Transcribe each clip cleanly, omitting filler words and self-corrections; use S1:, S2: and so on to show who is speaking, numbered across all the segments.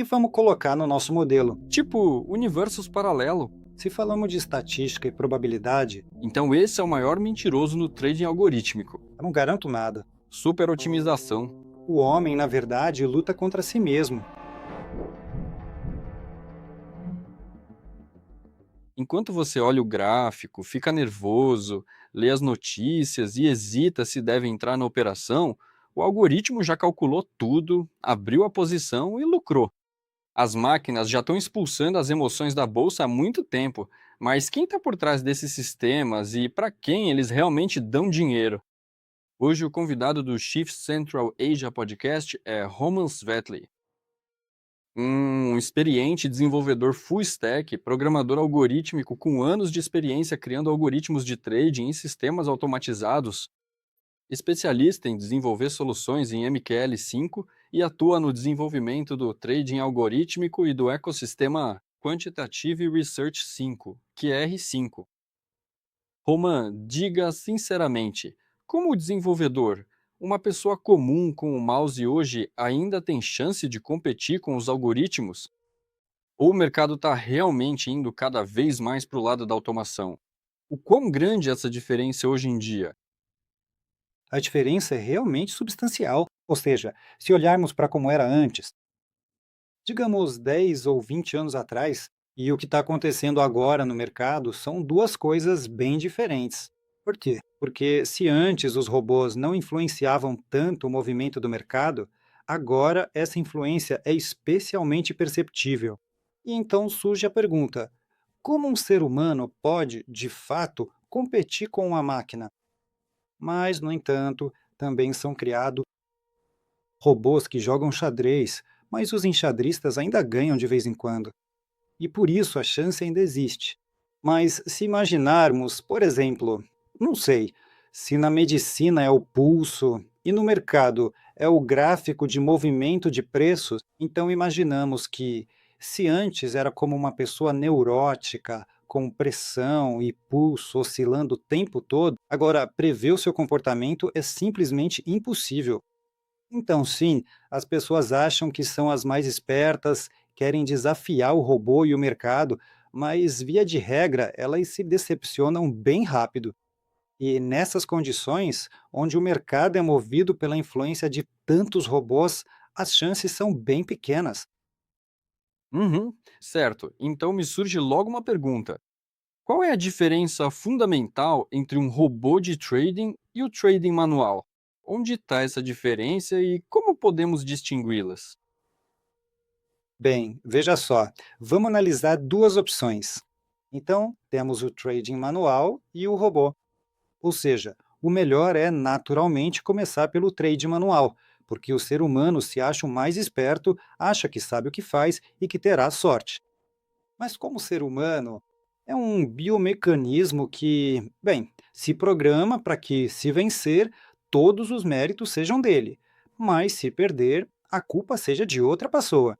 S1: e vamos colocar no nosso modelo.
S2: Tipo, universos paralelo.
S1: Se falamos de estatística e probabilidade,
S2: Então esse é o maior mentiroso no trading algorítmico.
S1: eu não garanto nada.
S2: Super otimização.
S1: O homem, na verdade, luta contra si mesmo.
S2: Enquanto você olha o gráfico, fica nervoso, lê as notícias e hesita se deve entrar na operação, o algoritmo já calculou tudo, abriu a posição e lucrou. As máquinas já estão expulsando as emoções da bolsa há muito tempo, mas quem está por trás desses sistemas e para quem eles realmente dão dinheiro? Hoje o convidado do Chief Central Asia Podcast é Roman Svetley, um experiente desenvolvedor full stack, programador algorítmico com anos de experiência criando algoritmos de trading em sistemas automatizados, especialista em desenvolver soluções em MQL5 e atua no desenvolvimento do trading algorítmico e do ecossistema Quantitative Research 5, QR5. Roman, diga sinceramente, como desenvolvedor, uma pessoa comum com o mouse hoje ainda tem chance de competir com os algoritmos? Ou o mercado está realmente indo cada vez mais para o lado da automação? O quão grande é essa diferença hoje em dia?
S1: A diferença é realmente substancial. Ou seja, se olharmos para como era antes, digamos 10 ou 20 anos atrás, e o que está acontecendo agora no mercado são duas coisas bem diferentes. Por quê? Porque se antes os robôs não influenciavam tanto o movimento do mercado, agora essa influência é especialmente perceptível. E então surge a pergunta: como um ser humano pode, de fato, competir com uma máquina? Mas, no entanto, também são criados robôs que jogam xadrez, mas os enxadristas ainda ganham de vez em quando. E por isso a chance ainda existe. Mas se imaginarmos, por exemplo, não sei, se na medicina é o pulso e no mercado é o gráfico de movimento de preços, então imaginamos que, se antes era como uma pessoa neurótica, com pressão e pulso oscilando o tempo todo, agora prever o seu comportamento é simplesmente impossível. Então, sim, as pessoas acham que são as mais espertas, querem desafiar o robô e o mercado, mas, via de regra, elas se decepcionam bem rápido. E nessas condições, onde o mercado é movido pela influência de tantos robôs, as chances são bem pequenas.
S2: Uhum, certo. Então me surge logo uma pergunta. Qual é a diferença fundamental entre um robô de trading e o trading manual? Onde está essa diferença e como podemos distingui-las?
S1: Bem, veja só, vamos analisar duas opções. Então, temos o trading manual e o robô. Ou seja, o melhor é naturalmente começar pelo trade manual, porque o ser humano se acha o mais esperto, acha que sabe o que faz e que terá sorte. Mas como ser humano, é um biomecanismo que, bem, se programa para que, se vencer, todos os méritos sejam dele, mas se perder, a culpa seja de outra pessoa.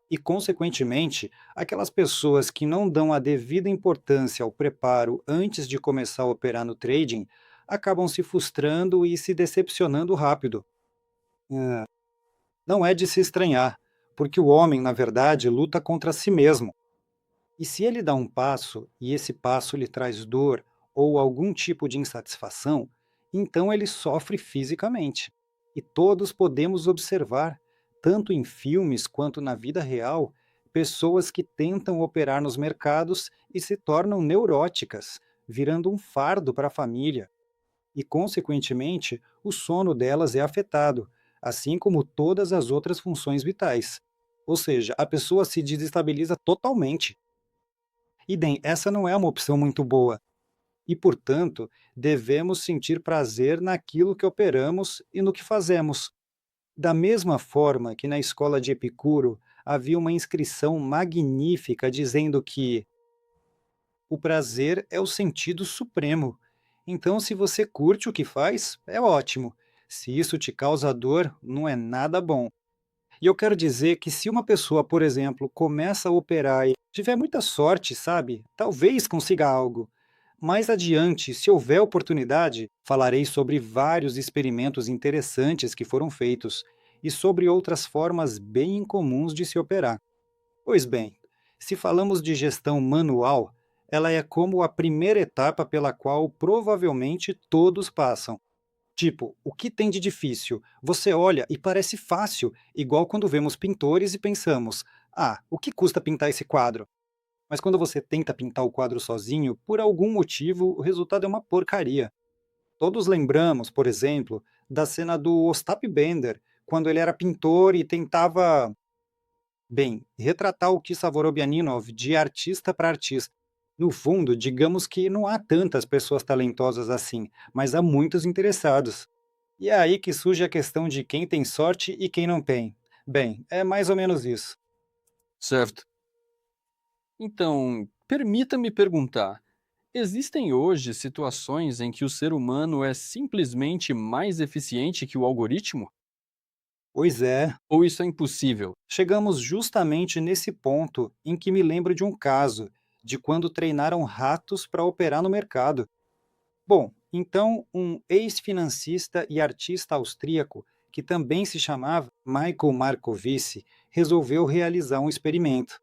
S1: E, consequentemente, aquelas pessoas que não dão a devida importância ao preparo antes de começar a operar no trading acabam se frustrando e se decepcionando rápido. Não é de se estranhar, porque o homem, na verdade, luta contra si mesmo. E se ele dá um passo e esse passo lhe traz dor ou algum tipo de insatisfação, então ele sofre fisicamente. E todos podemos observar, tanto em filmes quanto na vida real, pessoas que tentam operar nos mercados e se tornam neuróticas, virando um fardo para a família. E, consequentemente, o sono delas é afetado, assim como todas as outras funções vitais. Ou seja, a pessoa se desestabiliza totalmente. E bem, essa não é uma opção muito boa. E, portanto, devemos sentir prazer naquilo que operamos e no que fazemos. Da mesma forma que na escola de Epicuro havia uma inscrição magnífica dizendo que o prazer é o sentido supremo. Então, se você curte o que faz, é ótimo. Se isso te causa dor, não é nada bom. E eu quero dizer que se uma pessoa, por exemplo, começa a operar e tiver muita sorte, sabe? Talvez consiga algo. Mais adiante, se houver oportunidade, falarei sobre vários experimentos interessantes que foram feitos. e sobre outras formas bem incomuns de se operar. Pois bem, se falamos de gestão manual, ela é como a primeira etapa pela qual provavelmente todos passam. Tipo, o que tem de difícil? Você olha e parece fácil, igual quando vemos pintores e pensamos: ah, o que custa pintar esse quadro? Mas quando você tenta pintar o quadro sozinho, por algum motivo, o resultado é uma porcaria. Todos lembramos, por exemplo, da cena do Ostap Bender, quando ele era pintor e tentava, bem, retratar o Kissa Vorobyaninov de artista para artista. No fundo, digamos que não há tantas pessoas talentosas assim, mas há muitos interessados. E é aí que surge a questão de quem tem sorte e quem não tem. Bem, é mais ou menos isso.
S2: Certo. Então, permita-me perguntar: existem hoje situações em que o ser humano é simplesmente mais eficiente que o algoritmo?
S1: Pois é,
S2: Ou isso é impossível?
S1: chegamos justamente nesse ponto em que me lembro de um caso, de quando treinaram ratos para operar no mercado. Bom, então um ex-financista e artista austríaco, que também se chamava Michael Markovici, resolveu realizar um experimento.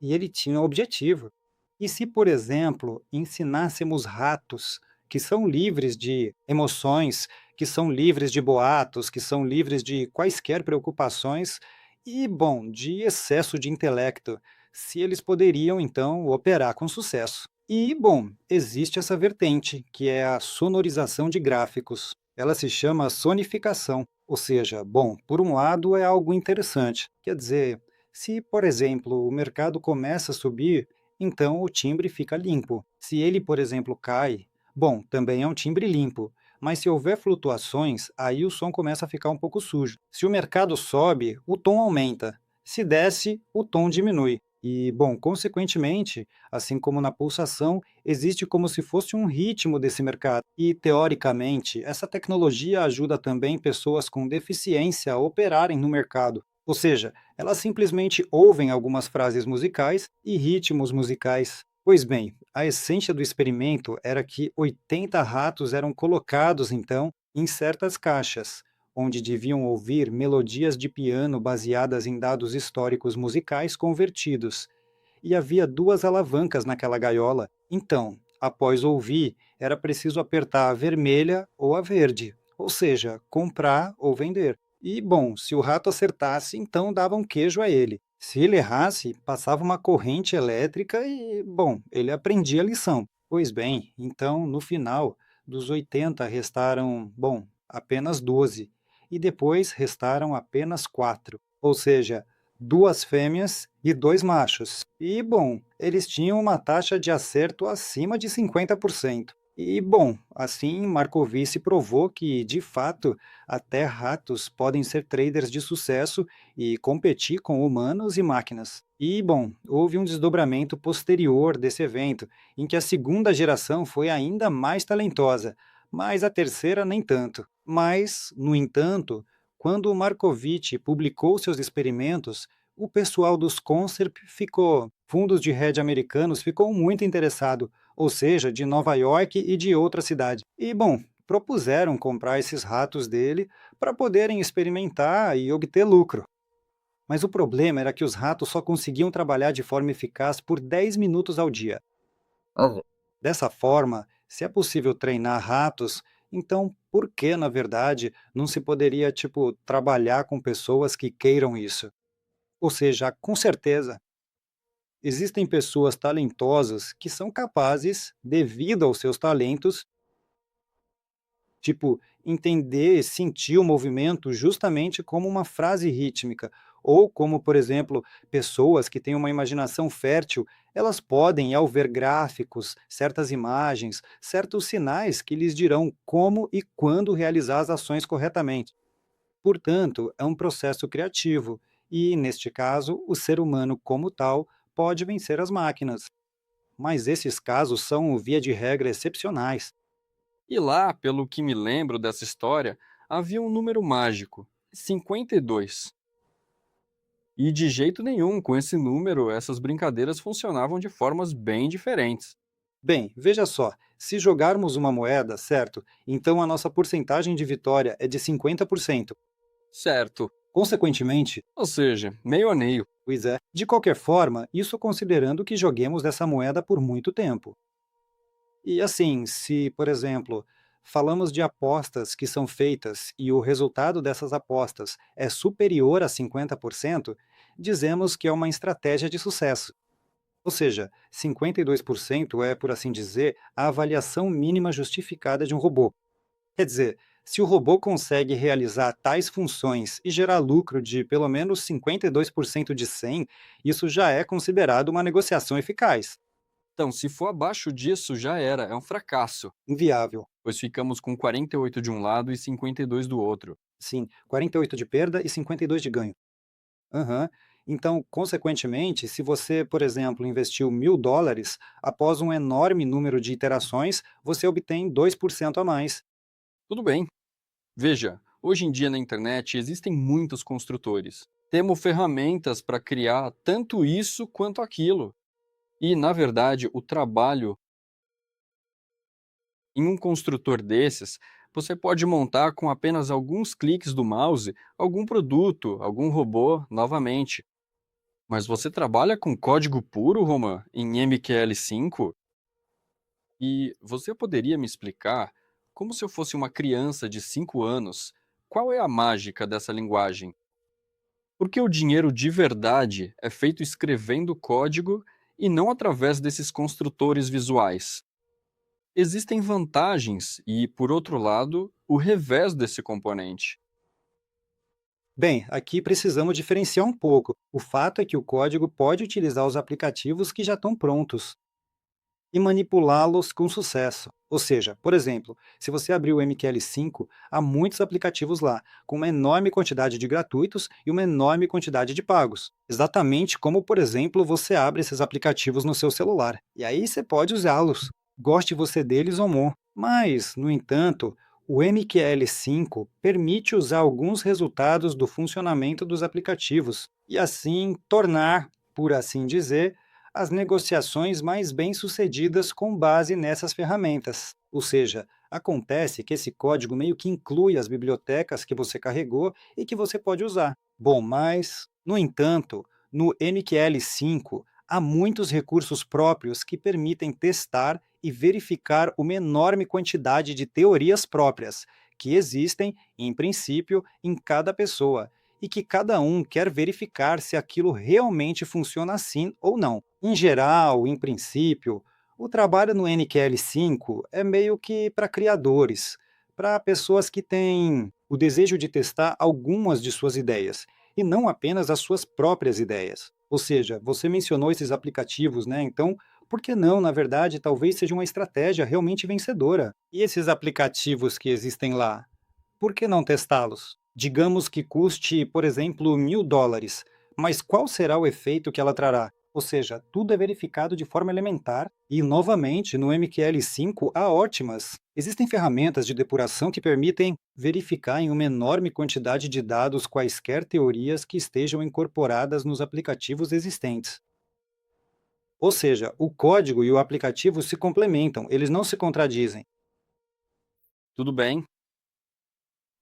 S1: E ele tinha um objetivo. E se, por exemplo, ensinássemos ratos que são livres de emoções, que são livres de boatos, que são livres de quaisquer preocupações e, bom, de excesso de intelecto, se eles poderiam então operar com sucesso. E, bom, existe essa vertente, que é a sonorização de gráficos. Ela se chama sonificação, ou seja, bom, por um lado é algo interessante, quer dizer, se, por exemplo, o mercado começa a subir, então o timbre fica limpo. Se ele, por exemplo, cai, bom, também é um timbre limpo. Mas se houver flutuações, aí o som começa a ficar um pouco sujo. Se o mercado sobe, o tom aumenta. Se desce, o tom diminui. E, bom, consequentemente, assim como na pulsação, existe como se fosse um ritmo desse mercado. E, teoricamente, essa tecnologia ajuda também pessoas com deficiência a operarem no mercado. Ou seja, elas simplesmente ouvem algumas frases musicais e ritmos musicais. Pois bem, a essência do experimento era que 80 ratos eram colocados, então, em certas caixas, onde deviam ouvir melodias de piano baseadas em dados históricos musicais convertidos. E havia duas alavancas naquela gaiola. Então, após ouvir, era preciso apertar a vermelha ou a verde, ou seja, comprar ou vender. E, bom, se o rato acertasse, então dava um queijo a ele. Se ele errasse, passava uma corrente elétrica e, bom, ele aprendia a lição. Pois bem, então, no final, dos 80 restaram, bom, apenas 12. E depois restaram apenas 4. Ou seja, duas fêmeas e dois machos. E, bom, eles tinham uma taxa de acerto acima de 50%. E, bom, assim Marcovici provou que, de fato, até ratos podem ser traders de sucesso e competir com humanos e máquinas. E, bom, houve um desdobramento posterior desse evento, em que a segunda geração foi ainda mais talentosa, mas a terceira nem tanto. Mas, no entanto, quando Markovic publicou seus experimentos, o pessoal dos Conserp ficou, fundos de hedge americanos ficou muito interessado, ou seja, de Nova York e de outra cidade. E, bom, propuseram comprar esses ratos dele para poderem experimentar e obter lucro. Mas o problema era que os ratos só conseguiam trabalhar de forma eficaz por 10 minutos ao dia. Dessa forma, se é possível treinar ratos, então por que, na verdade, não se poderia, tipo, trabalhar com pessoas que queiram isso? Ou seja, com certeza, existem pessoas talentosas que são capazes, devido aos seus talentos, tipo, entender, sentir o movimento justamente como uma frase rítmica, ou como, por exemplo, pessoas que têm uma imaginação fértil, elas podem, ao ver gráficos, certas imagens, certos sinais que lhes dirão como e quando realizar as ações corretamente. Portanto, é um processo criativo, e, neste caso, o ser humano como tal pode vencer as máquinas. Mas esses casos são, via de regra, excepcionais.
S2: E lá, pelo que me lembro dessa história, havia um número mágico: 52. E de jeito nenhum, com esse número, essas brincadeiras funcionavam de formas bem diferentes.
S1: Bem, veja só, se jogarmos uma moeda, certo? Então a nossa porcentagem de vitória é de 50%.
S2: Certo.
S1: Consequentemente,
S2: Ou seja, meio a meio.
S1: pois é, de qualquer forma, isso considerando que joguemos dessa moeda por muito tempo. E assim, se, por exemplo, falamos de apostas que são feitas e o resultado dessas apostas é superior a 50%, dizemos que é uma estratégia de sucesso. Ou seja, 52% é, por assim dizer, a avaliação mínima justificada de um robô. Quer dizer, se o robô consegue realizar tais funções e gerar lucro de pelo menos 52% de 100, isso já é considerado uma negociação eficaz.
S2: Então, se for abaixo disso, já era, é um fracasso,
S1: Inviável.
S2: pois ficamos com 48 de um lado e 52 do outro.
S1: Sim, 48 de perda e 52 de ganho. Aham. Então, consequentemente, se você, por exemplo, investiu US$ 1.000, após um enorme número de iterações, você obtém 2% a mais.
S2: Tudo bem. Veja, hoje em dia na internet existem muitos construtores. Temos ferramentas para criar tanto isso quanto aquilo. E, na verdade, o trabalho em um construtor desses, você pode montar com apenas alguns cliques do mouse algum produto, algum robô novamente. Mas você trabalha com código puro, Roman, em MQL5? E você poderia me explicar, como se eu fosse uma criança de 5 anos, qual é a mágica dessa linguagem? Porque o dinheiro de verdade é feito escrevendo código e não através desses construtores visuais. Existem vantagens e, por outro lado, o revés desse componente.
S1: Bem, aqui precisamos diferenciar um pouco. O fato é que o código pode utilizar os aplicativos que já estão prontos e manipulá-los com sucesso. Ou seja, por exemplo, se você abrir o MQL5, há muitos aplicativos lá, com uma enorme quantidade de gratuitos e uma enorme quantidade de pagos. Exatamente como, por exemplo, você abre esses aplicativos no seu celular. E aí você pode usá-los, goste você deles ou não. Mas, no entanto, o MQL5 permite usar alguns resultados do funcionamento dos aplicativos e assim tornar, por assim dizer, as negociações mais bem-sucedidas com base nessas ferramentas. Ou seja, acontece que esse código meio que inclui as bibliotecas que você carregou e que você pode usar. Bom, mas, no entanto, no MQL5 há muitos recursos próprios que permitem testar e verificar uma enorme quantidade de teorias próprias que existem, em princípio, em cada pessoa e que cada um quer verificar se aquilo realmente funciona assim ou não. Em geral, em princípio, o trabalho no NQL5 é meio que para criadores, para pessoas que têm o desejo de testar algumas de suas ideias e não apenas as suas próprias ideias. Ou seja, você mencionou esses aplicativos, né? Então, por que não, na verdade, talvez seja uma estratégia realmente vencedora? E esses aplicativos que existem lá, por que não testá-los? Digamos que custe, por exemplo, US$ 1.000, mas qual será o efeito que ela trará? Ou seja, tudo é verificado de forma elementar e, novamente, no MQL5 há ótimas. Existem ferramentas de depuração que permitem verificar em uma enorme quantidade de dados quaisquer teorias que estejam incorporadas nos aplicativos existentes. Ou seja, o código e o aplicativo se complementam, eles não se contradizem.
S2: Tudo bem?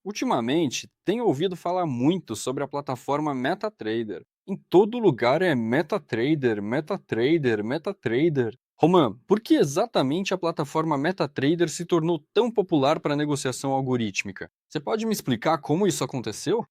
S2: Ultimamente, tenho ouvido falar muito sobre a plataforma MetaTrader. Em todo lugar é MetaTrader, MetaTrader, MetaTrader. Roman, por que exatamente a plataforma MetaTrader se tornou tão popular para negociação algorítmica? Você pode me explicar como isso aconteceu?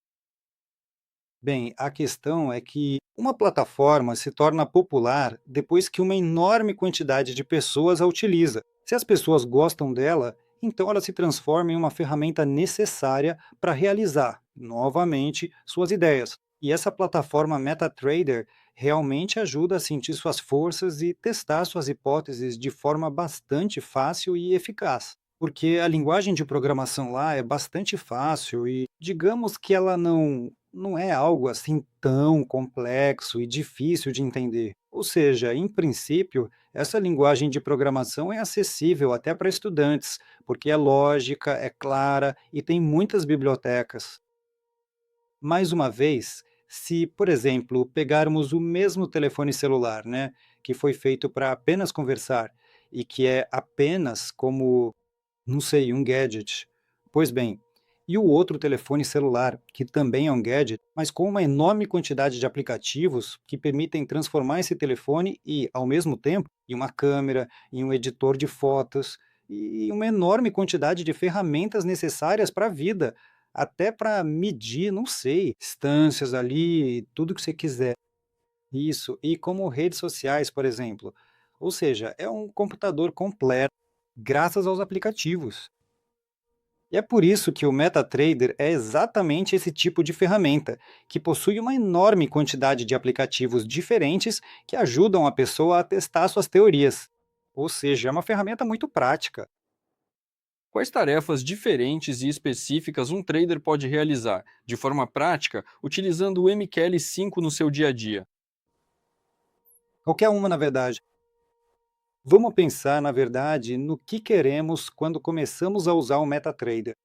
S1: Bem, a questão é que uma plataforma se torna popular depois que uma enorme quantidade de pessoas a utiliza. Se as pessoas gostam dela, então ela se transforma em uma ferramenta necessária para realizar, novamente, suas ideias. E essa plataforma MetaTrader realmente ajuda a sentir suas forças e testar suas hipóteses de forma bastante fácil e eficaz. Porque a linguagem de programação lá é bastante fácil e digamos que ela não é algo assim tão complexo e difícil de entender. Ou seja, em princípio, essa linguagem de programação é acessível até para estudantes, porque é lógica, é clara e tem muitas bibliotecas. Mais uma vez, se, por exemplo, pegarmos o mesmo telefone celular, né, que foi feito para apenas conversar e que é apenas como, não sei, um gadget. Pois bem, e o outro telefone celular, que também é um gadget, mas com uma enorme quantidade de aplicativos que permitem transformar esse telefone e, ao mesmo tempo, em uma câmera, em um editor de fotos e uma enorme quantidade de ferramentas necessárias para a vida, até para medir, não sei, distâncias ali, tudo que você quiser. Isso, e como redes sociais, por exemplo. Ou seja, é um computador completo, graças aos aplicativos. E é por isso que o MetaTrader é exatamente esse tipo de ferramenta, que possui uma enorme quantidade de aplicativos diferentes que ajudam a pessoa a testar suas teorias. Ou seja, é uma ferramenta muito prática.
S2: Quais tarefas diferentes e específicas um trader pode realizar, de forma prática, utilizando o MQL5 no seu dia a dia?
S1: Qualquer uma, na verdade. Vamos pensar, na verdade, no que queremos quando começamos a usar o MetaTrader.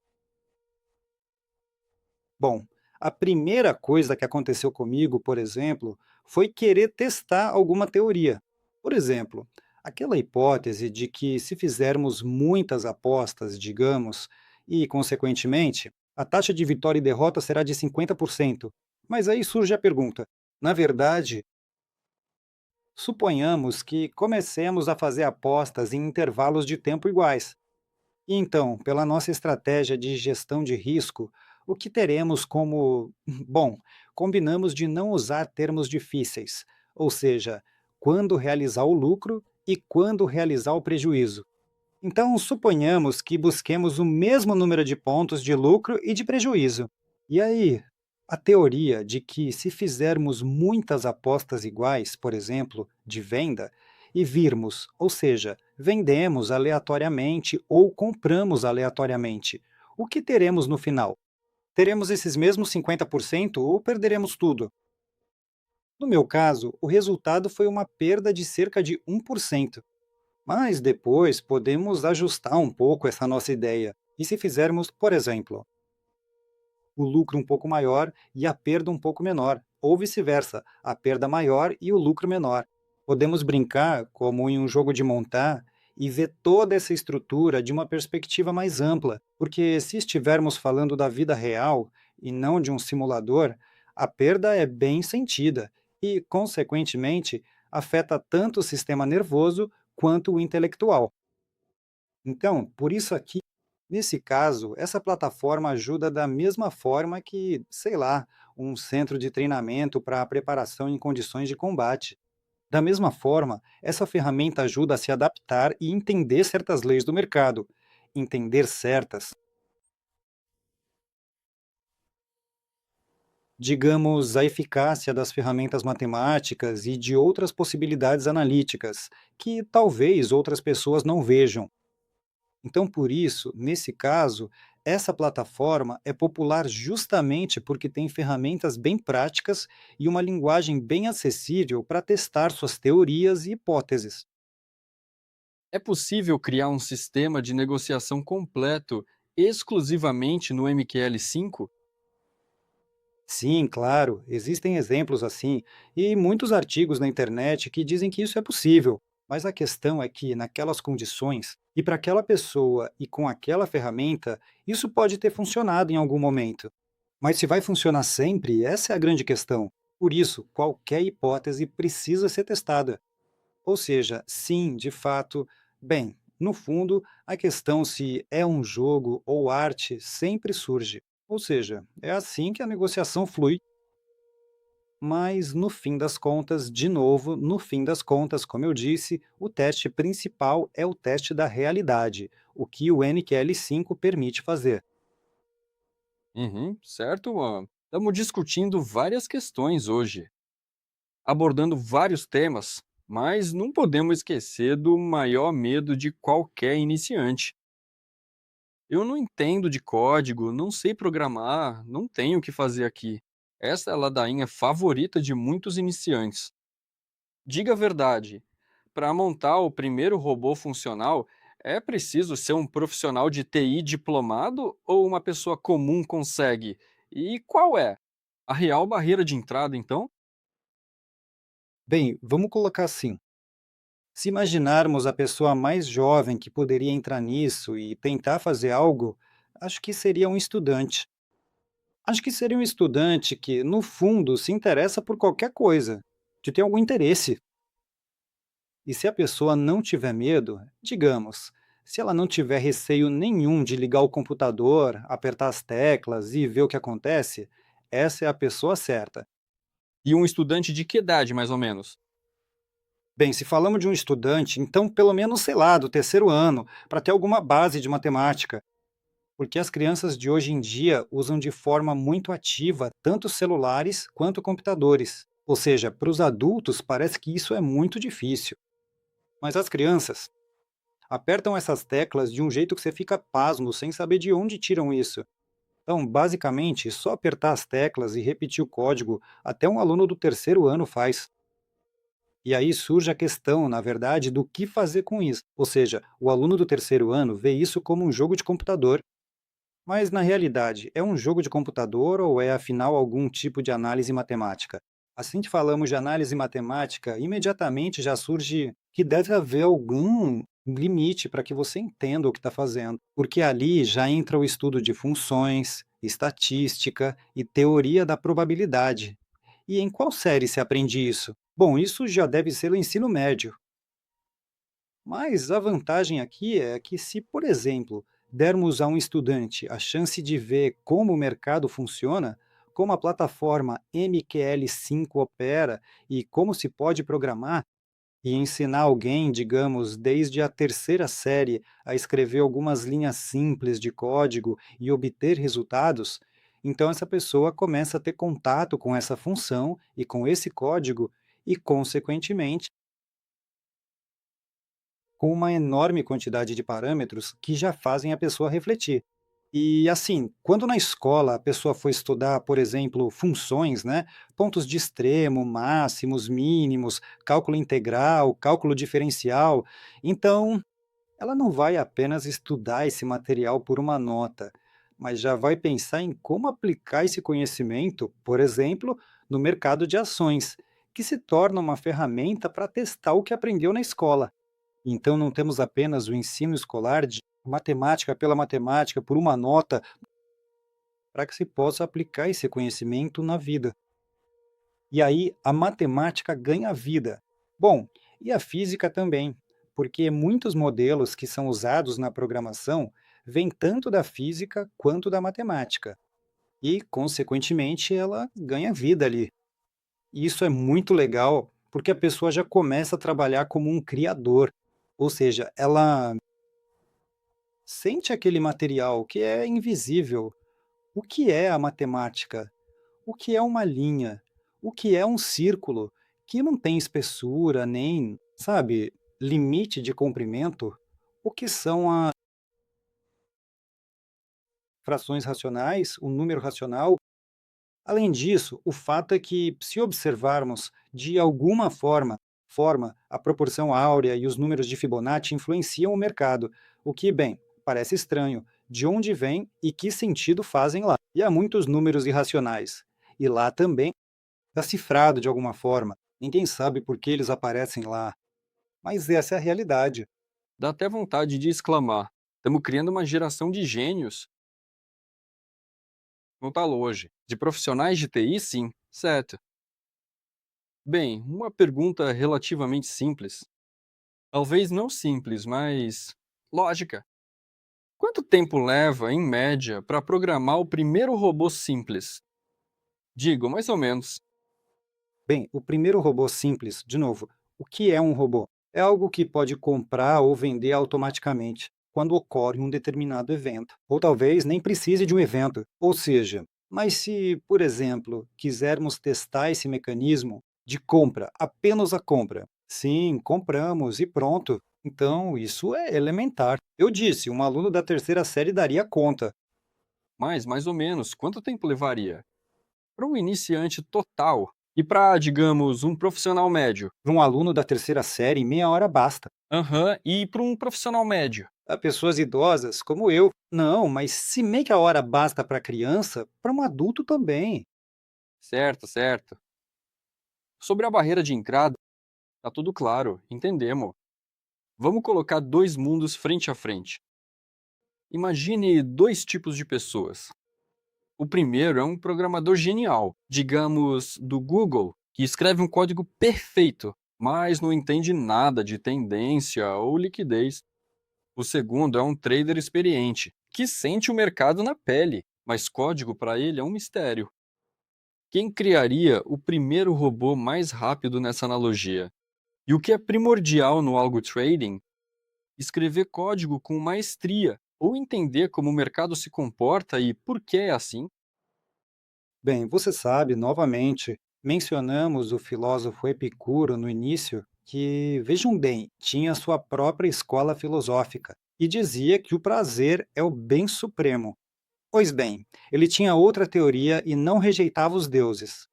S1: Bom, a primeira coisa que aconteceu comigo, por exemplo, foi querer testar alguma teoria. Por exemplo, aquela hipótese de que se fizermos muitas apostas, digamos, e, consequentemente, a taxa de vitória e derrota será de 50%. Mas aí surge a pergunta: na verdade, suponhamos que comecemos a fazer apostas em intervalos de tempo iguais. E então, pela nossa estratégia de gestão de risco, o que teremos como. Bom, combinamos de não usar termos difíceis, ou seja, quando realizar o lucro e quando realizar o prejuízo. Então, suponhamos que busquemos o mesmo número de pontos de lucro e de prejuízo. E aí, a teoria de que se fizermos muitas apostas iguais, por exemplo, de venda, e virmos, ou seja, vendemos aleatoriamente ou compramos aleatoriamente, o que teremos no final? Teremos esses mesmos 50% ou perderemos tudo? No meu caso, o resultado foi uma perda de cerca de 1%. Mas depois podemos ajustar um pouco essa nossa ideia. E se fizermos, por exemplo, o lucro um pouco maior e a perda um pouco menor, ou vice-versa, a perda maior e o lucro menor. Podemos brincar como em um jogo de montar e ver toda essa estrutura de uma perspectiva mais ampla, porque se estivermos falando da vida real e não de um simulador, a perda é bem sentida e, consequentemente, afeta tanto o sistema nervoso quanto o intelectual. Então, por isso aqui, nesse caso, essa plataforma ajuda da mesma forma que, sei lá, um centro de treinamento para preparação em condições de combate. Da mesma forma, essa ferramenta ajuda a se adaptar e entender certas leis do mercado. Entender certas, digamos, a eficácia das ferramentas matemáticas e de outras possibilidades analíticas, que talvez outras pessoas não vejam. Então, por isso, nesse caso, essa plataforma é popular justamente porque tem ferramentas bem práticas e uma linguagem bem acessível para testar suas teorias e hipóteses.
S2: É possível criar um sistema de negociação completo exclusivamente no MQL5?
S1: Sim, claro, existem exemplos assim e muitos artigos na internet que dizem que isso é possível. Mas a questão é que, naquelas condições, e para aquela pessoa e com aquela ferramenta, isso pode ter funcionado em algum momento. Mas se vai funcionar sempre, essa é a grande questão. Por isso, qualquer hipótese precisa ser testada. Ou seja, sim, de fato, bem, no fundo, a questão se é um jogo ou arte sempre surge. Ou seja, é assim que a negociação flui, mas no fim das contas, de novo, no fim das contas, como eu disse, o teste principal é o teste da realidade, o que o NQL5 permite fazer.
S2: Uhum, certo? Estamos discutindo várias questões hoje, abordando vários temas, mas não podemos esquecer do maior medo de qualquer iniciante. Eu não entendo de código, não sei programar, não tenho o que fazer aqui. Essa é a ladainha favorita de muitos iniciantes. Diga a verdade, para montar o primeiro robô funcional, é preciso ser um profissional de TI diplomado ou uma pessoa comum consegue? E qual é? A real barreira de entrada, então?
S1: Bem, vamos colocar assim. Se imaginarmos a pessoa mais jovem que poderia entrar nisso e tentar fazer algo, Acho que seria um estudante. Acho que seria um estudante que, no fundo, se interessa por qualquer coisa, de ter algum interesse. E se a pessoa não tiver medo, digamos, se ela não tiver receio nenhum de ligar o computador, apertar as teclas e ver o que acontece, essa é a pessoa certa.
S2: E um estudante de que idade, mais ou menos?
S1: Bem, se falamos de um estudante, então pelo menos, sei lá, do terceiro ano, para ter alguma base de matemática, porque as crianças de hoje em dia usam de forma muito ativa tanto celulares quanto computadores. Ou seja, para os adultos parece que isso é muito difícil. Mas as crianças apertam essas teclas de um jeito que você fica pasmo, sem saber de onde tiram isso. Então, basicamente, só apertar as teclas e repetir o código até um aluno do terceiro ano faz. E aí surge a questão, na verdade, do que fazer com isso. Ou seja, o aluno do terceiro ano vê isso como um jogo de computador. Mas, na realidade, é um jogo de computador ou é, afinal, algum tipo de análise matemática? Assim que falamos de análise matemática, imediatamente já surge que deve haver algum limite para que você entenda o que está fazendo, porque ali já entra o estudo de funções, estatística e teoria da probabilidade. E em qual série se aprende isso? Bom, isso já deve ser o ensino médio. Mas a vantagem aqui é que, se, por exemplo, dermos a um estudante a chance de ver como o mercado funciona, como a plataforma MQL5 opera e como se pode programar, e ensinar alguém, digamos, desde a terceira série a escrever algumas linhas simples de código e obter resultados, então essa pessoa começa a ter contato com essa função e com esse código e, consequentemente, com uma enorme quantidade de parâmetros que já fazem a pessoa refletir. E assim, quando na escola a pessoa foi estudar, por exemplo, funções, né, pontos de extremo, máximos, mínimos, cálculo integral, cálculo diferencial, então ela não vai apenas estudar esse material por uma nota, mas já vai pensar em como aplicar esse conhecimento, por exemplo, no mercado de ações, que se torna uma ferramenta para testar o que aprendeu na escola. Então não temos apenas o ensino escolar de matemática pela matemática, por uma nota, para que se possa aplicar esse conhecimento na vida. E aí a matemática ganha vida. Bom, e a física também, porque muitos modelos que são usados na programação vêm tanto da física quanto da matemática. E, consequentemente, ela ganha vida ali. E isso é muito legal, porque a pessoa já começa a trabalhar como um criador. Ou seja, ela sente aquele material que é invisível. O que é a matemática? O que é uma linha? O que é um círculo que não tem espessura nem, sabe, limite de comprimento? O que são as frações racionais, o número racional? Além disso, o fato é que, se observarmos de alguma forma, a proporção áurea e os números de Fibonacci influenciam o mercado, o que, bem, parece estranho. De onde vem e que sentido fazem lá? E há muitos números irracionais. E lá também está cifrado de alguma forma. Ninguém sabe por que eles aparecem lá. Mas essa é a realidade.
S2: Dá até vontade de exclamar: estamos criando uma geração de gênios. Não está longe. De profissionais de TI, sim, certo. Bem, uma pergunta relativamente simples. Talvez não simples, mas lógica. Quanto tempo leva, em média, para programar o primeiro robô simples? Digo, mais ou menos.
S1: Bem, o primeiro robô simples, de novo, o que é um robô? É algo que pode comprar ou vender automaticamente quando ocorre um determinado evento. Ou talvez nem precise de um evento. Ou seja, mas se, por exemplo, quisermos testar esse mecanismo de compra, apenas a compra, sim, compramos e pronto. Então, isso é elementar. Eu disse, um aluno da terceira série daria conta.
S2: Mas, mais ou menos, quanto tempo levaria? Para um iniciante total e para, digamos, um profissional médio.
S1: Para um aluno da terceira série, meia hora basta.
S2: Aham, e para um profissional médio.
S1: A pessoas idosas, como eu. Não, mas se meia hora basta para criança, para um adulto também.
S2: Certo, certo. Sobre a barreira de entrada, tá tudo claro, entendemos. Vamos colocar dois mundos frente a frente. Imagine dois tipos de pessoas. O primeiro é um programador genial, digamos, do Google, que escreve um código perfeito, mas não entende nada de tendência ou liquidez. O segundo é um trader experiente, que sente o mercado na pele, mas código para ele é um mistério. Quem criaria o primeiro robô mais rápido nessa analogia? E o que é primordial no algo trading? Escrever código com maestria, ou entender como o mercado se comporta e por que é assim.
S1: Bem, você sabe, novamente, mencionamos o filósofo Epicuro no início, que, vejam bem, tinha sua própria escola filosófica e dizia que o prazer é o bem supremo. Pois bem, ele tinha outra teoria e não rejeitava os deuses,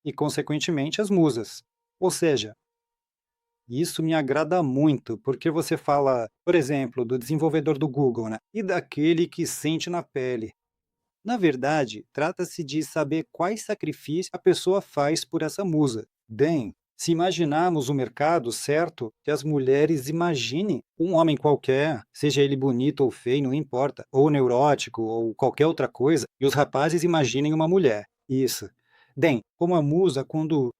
S1: e, consequentemente, as musas. Ou seja, isso me agrada muito, porque você fala, por exemplo, do desenvolvedor do Google, né? E daquele que sente na pele. Na verdade, trata-se de saber quais sacrifícios a pessoa faz por essa musa. Bem, se imaginarmos o mercado, certo, que as mulheres imaginem um homem qualquer, seja ele bonito ou feio, não importa, ou neurótico, ou qualquer outra coisa, e os rapazes imaginem uma mulher. Isso. Bem, como a musa, quando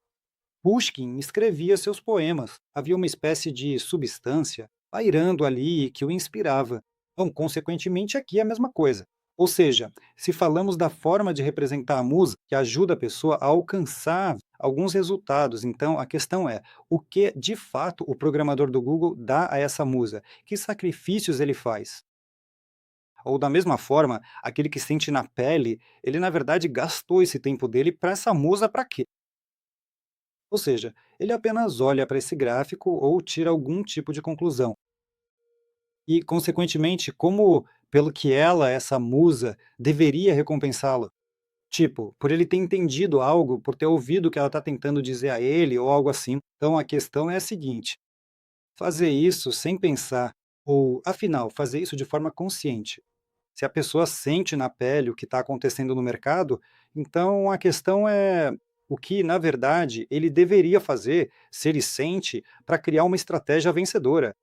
S1: Pushkin escrevia seus poemas, havia uma espécie de substância pairando ali que o inspirava. Então, consequentemente, aqui é a mesma coisa. Ou seja, se falamos da forma de representar a musa que ajuda a pessoa a alcançar alguns resultados, então a questão é: o que de fato o programador do Google dá a essa musa? Que sacrifícios ele faz? Ou da mesma forma, aquele que sente na pele, ele na verdade gastou esse tempo dele para essa musa para quê? Ou seja, ele apenas olha para esse gráfico ou tira algum tipo de conclusão. E, consequentemente, como, pelo que ela, essa musa, deveria recompensá-lo? Tipo, por ele ter entendido algo, por ter ouvido o que ela está tentando dizer a ele, ou algo assim. Então a questão é a seguinte: fazer isso sem pensar, ou, afinal, fazer isso de forma consciente. Se a pessoa sente na pele o que está acontecendo no mercado, então a questão é o que, na verdade, ele deveria fazer, se ele sente, para criar uma estratégia vencedora.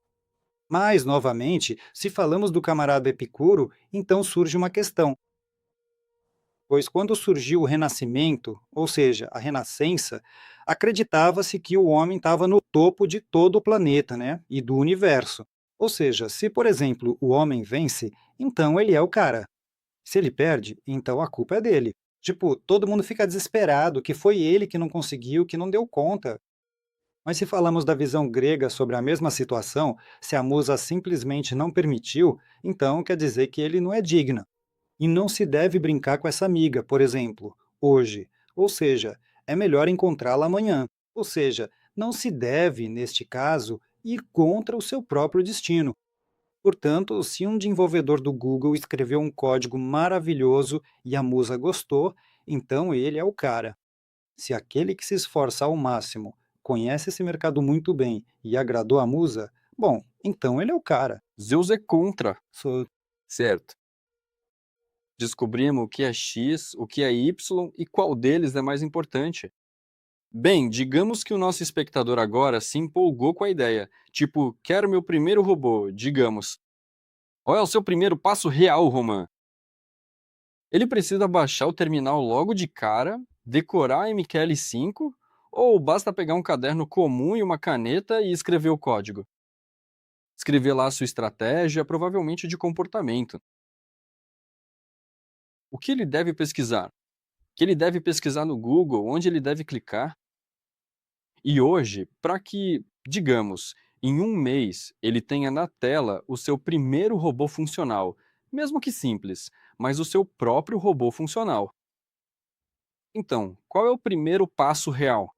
S1: Mas, novamente, se falamos do camarada Epicuro, então surge uma questão, pois quando surgiu o Renascimento, ou seja, a Renascença, acreditava-se que o homem estava no topo de todo o planeta, né, e do universo. Ou seja, se, por exemplo, o homem vence, então ele é o cara. Se ele perde, então a culpa é dele. Tipo, todo mundo fica desesperado, que foi ele que não conseguiu, que não deu conta. Mas se falamos da visão grega sobre a mesma situação, se a musa simplesmente não permitiu, então quer dizer que ele não é digno. E não se deve brincar com essa amiga, por exemplo, hoje. Ou seja, é melhor encontrá-la amanhã. Ou seja, não se deve, neste caso, ir contra o seu próprio destino. Portanto, se um desenvolvedor do Google escreveu um código maravilhoso e a musa gostou, então ele é o cara. Se aquele que se esforça ao máximo conhece esse mercado muito bem e agradou a musa, bom, então ele é o cara.
S2: Zeus é contra,
S1: So-
S2: certo? Descobrimos o que é X, o que é Y e qual deles é mais importante. Bem, digamos que o nosso espectador agora se empolgou com a ideia. Tipo, quero meu primeiro robô, digamos. Qual é o seu primeiro passo real, Roman? Ele precisa baixar o terminal logo de cara, decorar MQL5, ou basta pegar um caderno comum e uma caneta e escrever o código? Escrever lá a sua estratégia, provavelmente de comportamento. O que ele deve pesquisar? O que ele deve pesquisar no Google, onde ele deve clicar? E hoje, para que, digamos, em um mês ele tenha na tela o seu primeiro robô funcional, mesmo que simples, mas o seu próprio robô funcional. Então, qual é o primeiro passo real?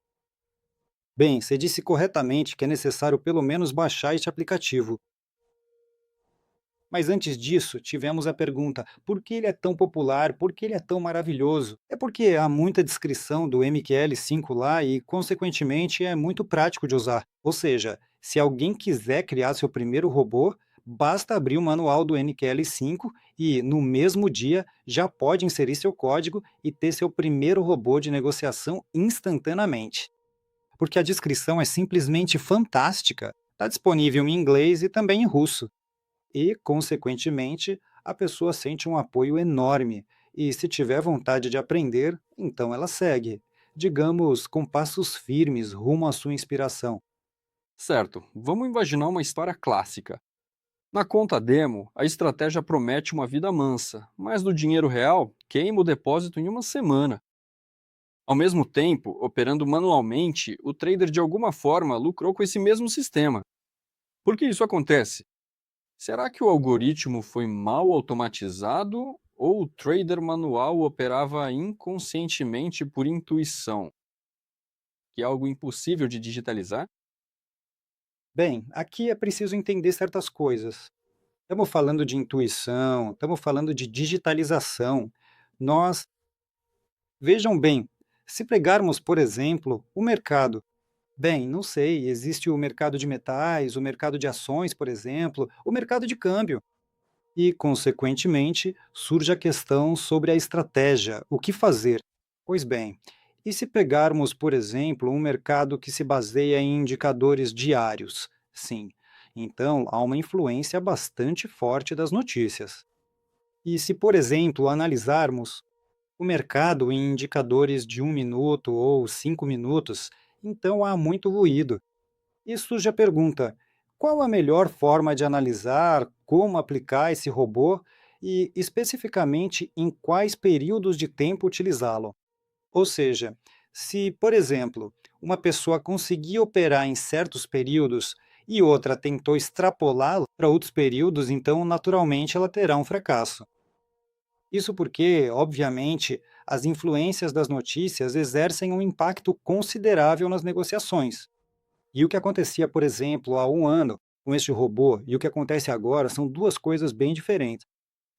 S1: Bem, você disse corretamente que é necessário pelo menos baixar este aplicativo. Mas antes disso, tivemos a pergunta: por que ele é tão popular? Por que ele é tão maravilhoso? É porque há muita descrição do MQL5 lá e, consequentemente, é muito prático de usar. Ou seja, se alguém quiser criar seu primeiro robô, basta abrir o manual do MQL5 e, no mesmo dia, já pode inserir seu código e ter seu primeiro robô de negociação instantaneamente. Porque a descrição é simplesmente fantástica. Está disponível em inglês e também em russo e, consequentemente, a pessoa sente um apoio enorme e, se tiver vontade de aprender, então ela segue, digamos, com passos firmes rumo à sua inspiração.
S2: Certo, vamos imaginar uma história clássica. Na conta demo, a estratégia promete uma vida mansa, mas no dinheiro real, queima o depósito em uma semana. Ao mesmo tempo, operando manualmente, o trader de alguma forma lucrou com esse mesmo sistema. Por que isso acontece? Será que o algoritmo foi mal automatizado ou o trader manual operava inconscientemente por intuição, que é algo impossível de digitalizar?
S1: Bem, aqui é preciso entender certas coisas. Estamos falando de intuição, estamos falando de digitalização. Nós, vejam bem, se pegarmos, por exemplo, o mercado. Bem, não sei, existe o mercado de metais, o mercado de ações, por exemplo, o mercado de câmbio. E, consequentemente, surge a questão sobre a estratégia, o que fazer. Pois bem, e se pegarmos, por exemplo, um mercado que se baseia em indicadores diários? Sim, então há uma influência bastante forte das notícias. E se, por exemplo, analisarmos o mercado em indicadores de 1 minuto ou 5 minutos, então há muito ruído. E surge a pergunta: qual a melhor forma de analisar como aplicar esse robô e, especificamente, em quais períodos de tempo utilizá-lo? Ou seja, se, por exemplo, uma pessoa conseguir operar em certos períodos e outra tentou extrapolá-lo para outros períodos, então, naturalmente, ela terá um fracasso. Isso porque, obviamente, as influências das notícias exercem um impacto considerável nas negociações. E o que acontecia, por exemplo, há um ano com este robô e o que acontece agora são duas coisas bem diferentes.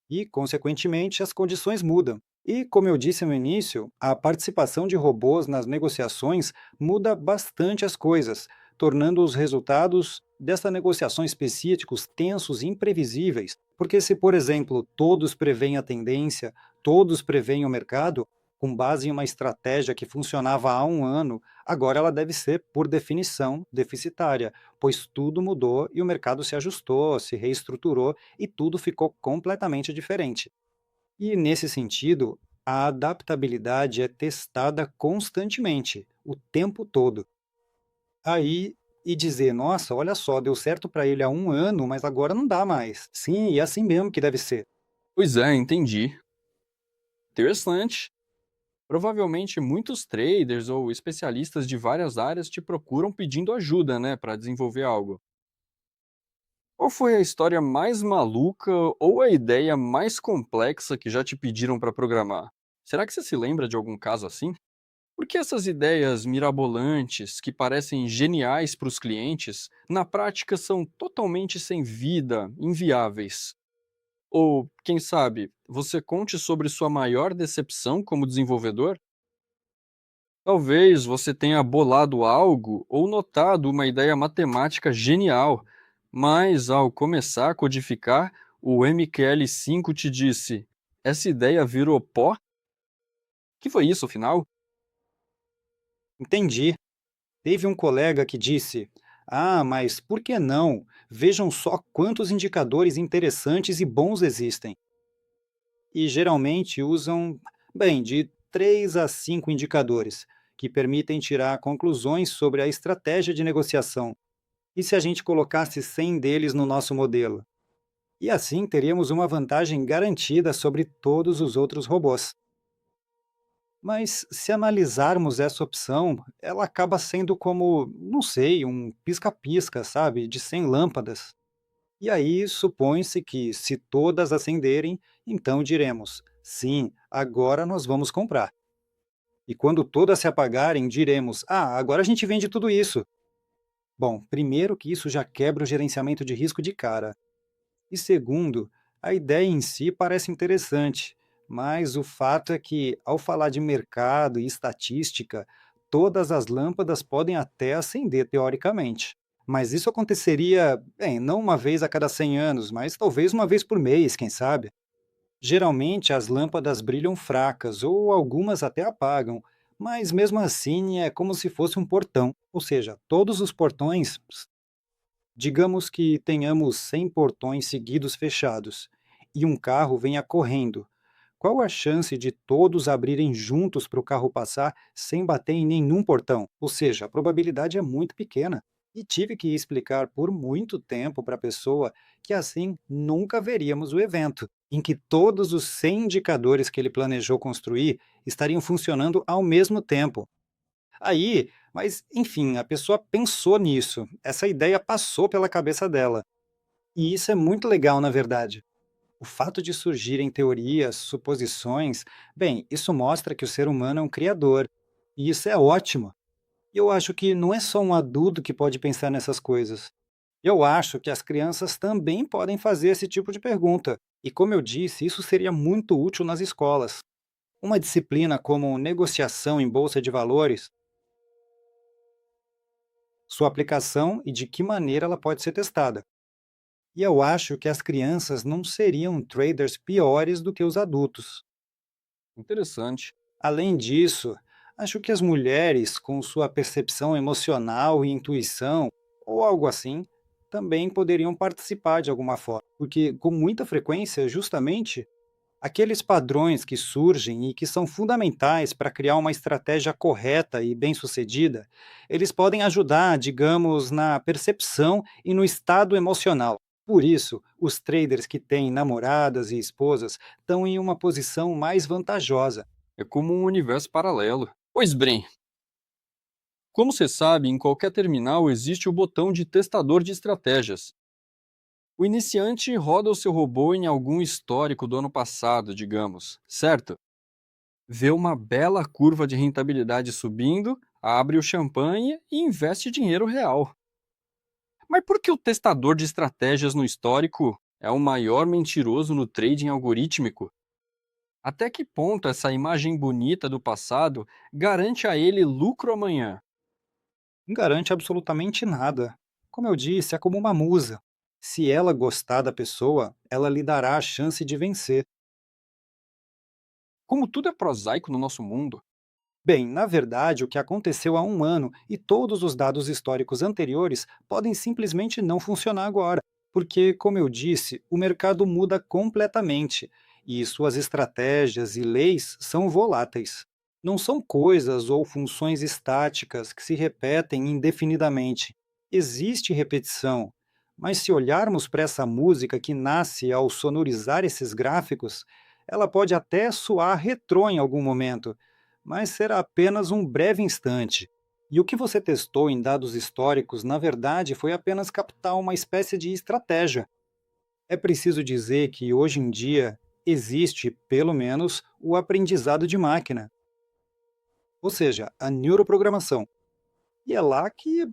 S1: E, consequentemente, as condições mudam. E, como eu disse no início, a participação de robôs nas negociações muda bastante as coisas, tornando os resultados dessas negociações específicos tensos e imprevisíveis. Porque, se, por exemplo, todos preveem a tendência, todos preveem o mercado, com base em uma estratégia que funcionava há um ano, agora ela deve ser, por definição, deficitária, pois tudo mudou e o mercado se ajustou, se reestruturou e tudo ficou completamente diferente. E, nesse sentido, a adaptabilidade é testada constantemente, o tempo todo. Aí, e dizer, nossa, olha só, deu certo para ele há um ano, mas agora não dá mais. Sim, e é assim mesmo que deve ser.
S2: Pois é, entendi. Interessante. Provavelmente muitos traders ou especialistas de várias áreas te procuram pedindo ajuda, né, para desenvolver algo. Qual foi a história mais maluca ou a ideia mais complexa que já te pediram para programar? Será que você se lembra de algum caso assim? Porque essas ideias mirabolantes, que parecem geniais para os clientes, na prática são totalmente sem vida, inviáveis. Ou, quem sabe, você conte sobre sua maior decepção como desenvolvedor? Talvez você tenha bolado algo ou notado uma ideia matemática genial, mas ao começar a codificar, o MQL5 te disse: essa ideia virou pó? Que foi isso, afinal?
S1: Entendi. Teve um colega que disse: ah, mas por que não? Vejam só quantos indicadores interessantes e bons existem. E geralmente usam, bem, de 3 a 5 indicadores, que permitem tirar conclusões sobre a estratégia de negociação. E se a gente colocasse 100 deles no nosso modelo? E assim teríamos uma vantagem garantida sobre todos os outros robôs. Mas se analisarmos essa opção, ela acaba sendo como, não sei, um pisca-pisca, sabe, de 100 lâmpadas. E aí supõe-se que, se todas acenderem, então diremos: sim, agora nós vamos comprar. E quando todas se apagarem, diremos: ah, agora a gente vende tudo isso. Bom, primeiro que isso já quebra o gerenciamento de risco de cara. E segundo, a ideia em si parece interessante, mas o fato é que, ao falar de mercado e estatística, todas as lâmpadas podem até acender teoricamente. Mas isso aconteceria, bem, não uma vez a cada 100 anos, mas talvez uma vez por mês, quem sabe? Geralmente as lâmpadas brilham fracas ou algumas até apagam, mas mesmo assim é como se fosse um portão, ou seja, todos os portões, digamos que tenhamos 100 portões seguidos fechados. e um carro venha correndo. Qual a chance de todos abrirem juntos para o carro passar sem bater em nenhum portão? Ou seja, a probabilidade é muito pequena. E tive que explicar por muito tempo para a pessoa que assim nunca veríamos o evento, em que todos os 100 indicadores que ele planejou construir estariam funcionando ao mesmo tempo. Aí, mas enfim, a pessoa pensou nisso, essa ideia passou pela cabeça dela. E isso é muito legal, na verdade. O fato de surgirem teorias, suposições, bem, isso mostra que o ser humano é um criador. E isso é ótimo. E eu acho que não é só um adulto que pode pensar nessas coisas. Eu acho que as crianças também podem fazer esse tipo de pergunta. E como eu disse, isso seria muito útil nas escolas. Uma disciplina como negociação em bolsa de valores, sua aplicação e de que maneira ela pode ser testada. E eu acho que as crianças não seriam traders piores do que os adultos.
S2: Interessante.
S1: Além disso, acho que as mulheres, com sua percepção emocional e intuição, ou algo assim, também poderiam participar de alguma forma, porque com muita frequência, justamente, aqueles padrões que surgem e que são fundamentais para criar uma estratégia correta e bem-sucedida, eles podem ajudar, digamos, na percepção e no estado emocional. Por isso, os traders que têm namoradas e esposas estão em uma posição mais vantajosa.
S2: É como um universo paralelo. Pois bem, como você sabe, em qualquer terminal existe o botão de testador de estratégias. O iniciante roda o seu robô em algum histórico do ano passado, digamos, certo? Vê uma bela curva de rentabilidade subindo, abre o champanhe e investe dinheiro real. Mas por que o testador de estratégias no histórico é o maior mentiroso no trading algorítmico? Até que ponto essa imagem bonita do passado garante a ele lucro amanhã?
S1: Não garante absolutamente nada. Como eu disse, é como uma musa. Se ela gostar da pessoa, ela lhe dará a chance de vencer.
S2: Como tudo é prosaico no nosso mundo,
S1: Bem, na verdade, o que aconteceu há um ano e todos os dados históricos anteriores podem simplesmente não funcionar agora, porque, como eu disse, o mercado muda completamente e suas estratégias e leis são voláteis. Não são coisas ou funções estáticas que se repetem indefinidamente. Existe repetição, mas se olharmos para essa música que nasce ao sonorizar esses gráficos, ela pode até soar retrô em algum momento, mas será apenas um breve instante. E o que você testou em dados históricos, na verdade, foi apenas captar uma espécie de estratégia. É preciso dizer que hoje em dia existe, pelo menos, o aprendizado de máquina, ou seja, a neuroprogramação. E é lá que,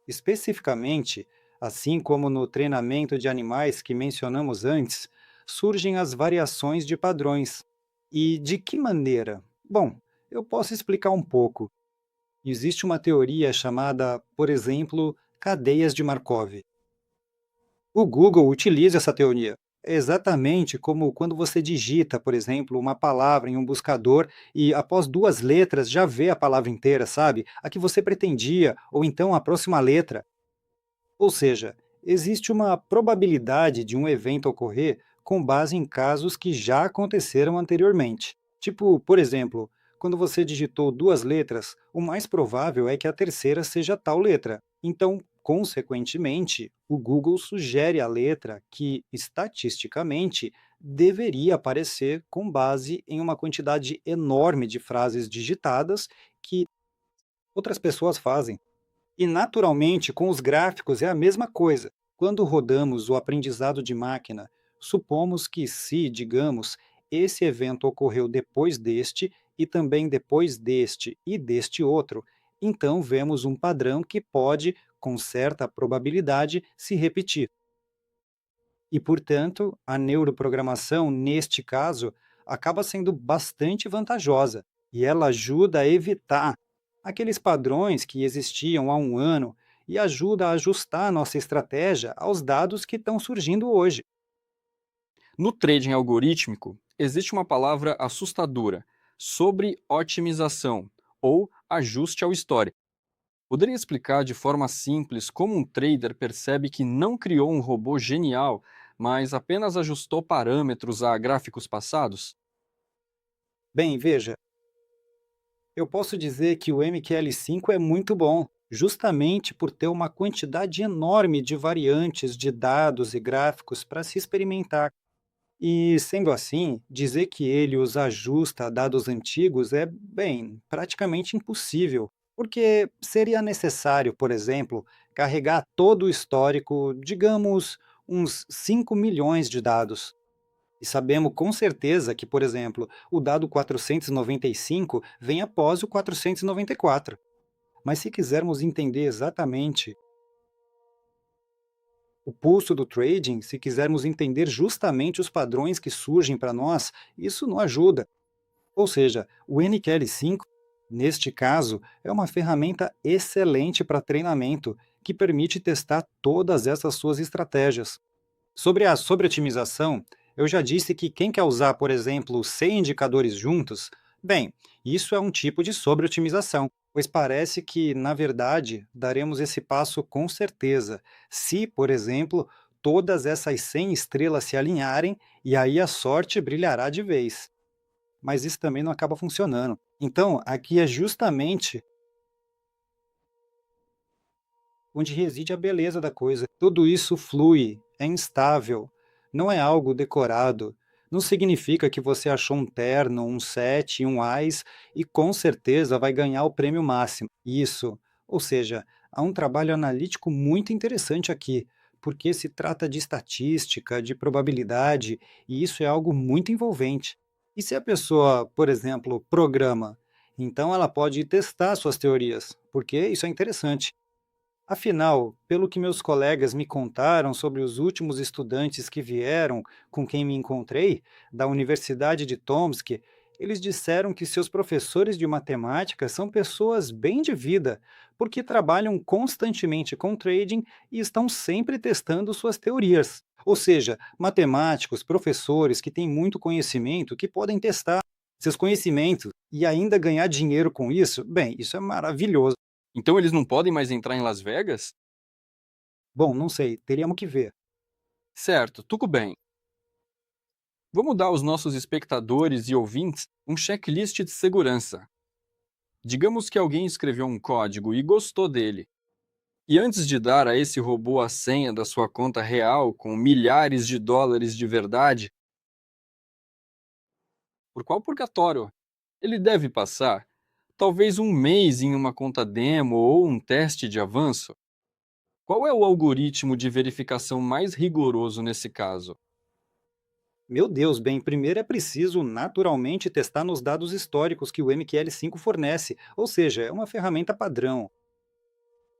S1: especificamente, assim como no treinamento de animais que mencionamos antes, surgem as variações de padrões. E de que maneira? Bom, eu posso explicar um pouco. Existe uma teoria chamada, por exemplo, cadeias de Markov. O Google utiliza essa teoria. É exatamente como quando você digita, por exemplo, uma palavra em um buscador e após duas letras já vê a palavra inteira, sabe? A que você pretendia, ou então a próxima letra. Ou seja, existe uma probabilidade de um evento ocorrer com base em casos que já aconteceram anteriormente. Tipo, por exemplo, quando você digitou duas letras, o mais provável é que a terceira seja tal letra. Então, consequentemente, o Google sugere a letra que, estatisticamente, deveria aparecer com base em uma quantidade enorme de frases digitadas que outras pessoas fazem. E naturalmente, com os gráficos é a mesma coisa. Quando rodamos o aprendizado de máquina, supomos que se, digamos, esse evento ocorreu depois deste e também depois deste e deste outro, então vemos um padrão que pode, com certa probabilidade, se repetir. E, portanto, a neuroprogramação, neste caso, acaba sendo bastante vantajosa e ela ajuda a evitar aqueles padrões que existiam há um ano e ajuda a ajustar a nossa estratégia aos dados que estão surgindo hoje.
S2: no trading algorítmico existe uma palavra assustadora sobre otimização ou ajuste ao histórico. Poderia explicar de forma simples como um trader percebe que não criou um robô genial, mas apenas ajustou parâmetros a gráficos passados?
S1: Bem, veja, eu posso dizer que o MQL5 é muito bom, justamente por ter uma quantidade enorme de variantes de dados e gráficos para se experimentar. E, sendo assim, dizer que ele os ajusta a dados antigos é, bem, praticamente impossível, porque seria necessário, por exemplo, carregar todo o histórico, digamos, uns 5 milhões de dados. E sabemos com certeza que, por exemplo, o dado 495 vem após o 494. Mas se quisermos entender exatamente o pulso do trading, se quisermos entender justamente os padrões que surgem para nós, isso não ajuda. Ou seja, o NQL5, neste caso, é uma ferramenta excelente para treinamento que permite testar todas essas suas estratégias. Sobre a sobreotimização, eu já disse que quem quer usar, por exemplo, 100 indicadores juntos, bem, isso é um tipo de sobreotimização, pois parece que, na verdade, daremos esse passo com certeza, se, por exemplo, todas essas 100 estrelas se alinharem e aí a sorte brilhará de vez. Mas isso também não acaba funcionando. Então, aqui é justamente onde reside a beleza da coisa. Tudo isso flui, é instável, não é algo decorado. Não significa que você achou um terno, um set e um ás e com certeza vai ganhar o prêmio máximo. Isso. Ou seja, há um trabalho analítico muito interessante aqui, porque se trata de estatística, de probabilidade, e isso é algo muito envolvente. E se a pessoa, por exemplo, programa, então ela pode testar suas teorias, porque isso é interessante. Afinal, pelo que meus colegas me contaram sobre os últimos estudantes que vieram com quem me encontrei, da Universidade de Tomsk, eles disseram que seus professores de matemática são pessoas bem de vida, porque trabalham constantemente com trading e estão sempre testando suas teorias. Ou seja, matemáticos, professores que têm muito conhecimento que podem testar seus conhecimentos e ainda ganhar dinheiro com isso, bem, isso é maravilhoso.
S2: Então eles não podem mais entrar em Las Vegas?
S1: Bom, não sei, teríamos que ver.
S2: Certo, tudo bem. Vamos dar aos nossos espectadores e ouvintes um checklist de segurança. Digamos que alguém escreveu um código e gostou dele. E antes de dar a esse robô a senha da sua conta real com milhares de dólares de verdade, por qual purgatório ele deve passar? Talvez um mês em uma conta demo ou um teste de avanço? Qual é o algoritmo de verificação mais rigoroso nesse caso?
S1: Meu Deus, bem, primeiro é preciso naturalmente testar nos dados históricos que o MQL5 fornece, ou seja, é uma ferramenta padrão.